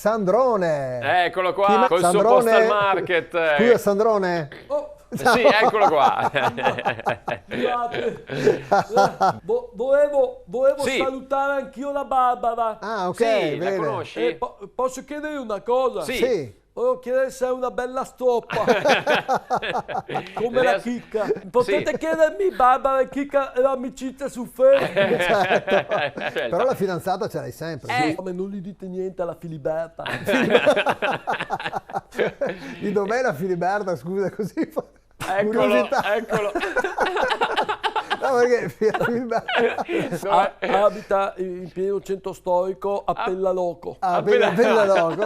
Sandrone! Eccolo qua, col suo Sandrone? postal market. Scusa, Sandrone? Oh, Sì, eccolo qua. scusate. Volevo Sì. salutare anch'io la Barbara. Ah, ok, Sì, la bene. conosci? Posso chiedere una cosa? Sì. Sì. Volevo chiedere se è una bella stroppa, come la chicca. Potete Sì. chiedermi, Barbara e Chicca, l'amicizia su Facebook? Certo. Però la fidanzata ce l'hai sempre. Come non gli dite niente alla Filiberta. Di dov'è la Filiberta? Scusa, così fa Eccolo, curiosità. eccolo. No, perché Filiberta... Abita in pieno centro storico a Pellaloco. Ah, bella loco.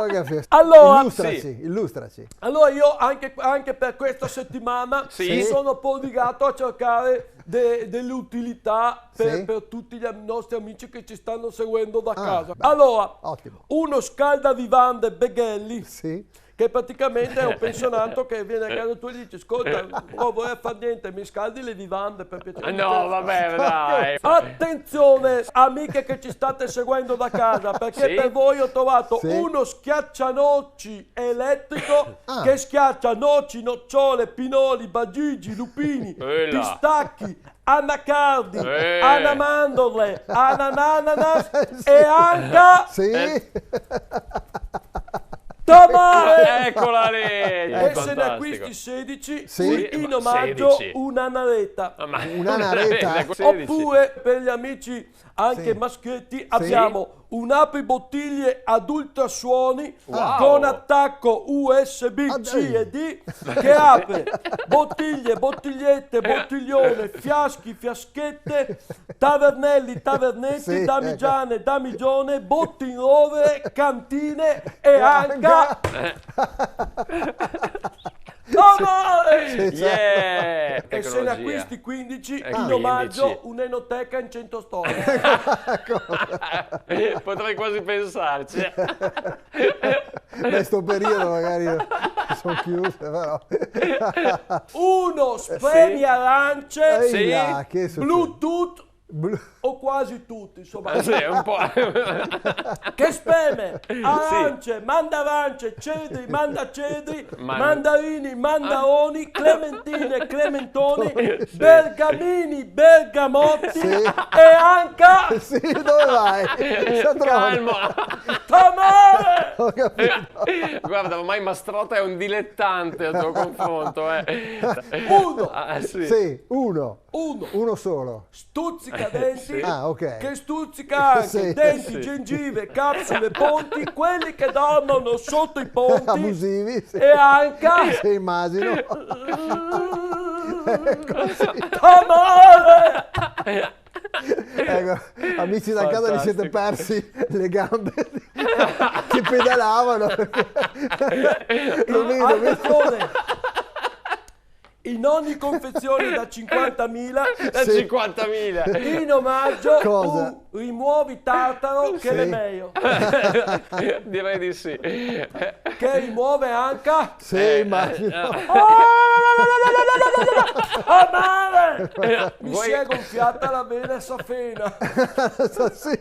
Allora, Illustraci, sì. illustraci. Allora io anche per questa settimana Sì. mi sono prodigato a cercare delle utilità Sì. per tutti i nostri amici che ci stanno seguendo da casa. beh, Allora, ottimo. uno scaldavivande Beghelli, Sì. che praticamente è un pensionato che viene a casa tua e dice: ascolta, non vorrei fare niente, mi scaldi le vivande per piacere. No, vabbè, dai. Attenzione, amiche che ci state seguendo da casa, perché Sì. per voi ho trovato Sì. uno schiaccianoci elettrico Ah. che schiaccia noci, nocciole, pinoli, bagigi, lupini, Quella. pistacchi, anacardi, Eh. anamandorle, anananas e anche Sì. tamale. Eccola lì. E se ne Fantastico. acquisti 16, Sì. in omaggio 16. una navetta. Ma- Una naretta. 16. Oppure per gli amici anche Sì. maschietti abbiamo un apribottiglie ad ultrasuoni Wow. con attacco USB C e D che apre bottiglie, bottigliette, bottiglione, fiaschi, fiaschette, tavernelli, tavernetti, Sì, damigiane, damigione, bottiglione, cantine e anche amore! Yeah! E se ne Tecnologia. acquisti 15 in 15. omaggio un'enoteca in 100 storie. Potrei quasi pensarci. In sto periodo magari sono chiuse, però. Uno spegni arance, Ehi Sì. là, che succede? Bluetooth Blu- o quasi tutti, insomma. Sì, un po'. Che speme, arance, mandarance, cedri, mandacedri, mandarini, mandaroni, clementine, clementoni, bergamini, bergamotti Sì. e anche Sì, dove vai? Sandrone. Calma. tamale! Ho capito. Guarda, ormai Mastrota è un dilettante al tuo confronto, Uno. Ah, sì. Sì, uno solo. Stuzzica denti, Sì. Ah, ok. che stuzzica anche Sì. denti, Sì. gengive, capsule, ponti, quelli che dormono sotto i ponti Abusivi, sì. e anche Sì, immagino. tamale! Ecco, amici da casa vi siete Fantastico. persi le gambe che pedalavano. Lo vedo. Attenzione! In ogni confezione da 50.000 Da Sì. 50.000. in omaggio Cosa? rimuovi tartaro che Sì. è meglio, Direi di sì. che rimuove anche Sì, immagino. amare! Mi Vuoi- si è gonfiata la vena safena. Sì.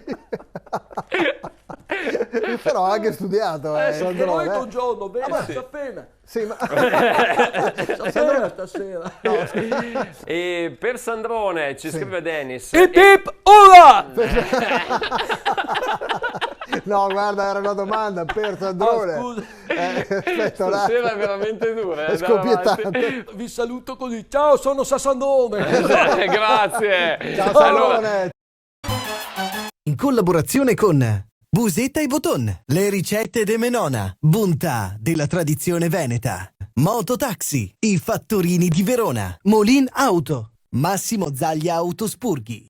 Però ha anche studiato, Che Sandrone, voi eh. buongiorno, vena safena. Sì, ma Safena stasera. E per Sandrone ci scrive Dennis. Hip hip ura! no, guarda, era una domanda per Sandrone. scusa. Aspetta, un attimo. Stasera è veramente dura. È scoppiettante. Vi saluto così. Ciao, sono Sassandone. Grazie. Ciao, Allora, Sandrone. In collaborazione con Busetta e Boton, le ricette de Menona, bontà della tradizione veneta, Mototaxi, i fattorini di Verona, Molin Auto, Massimo Zaglia Autospurghi.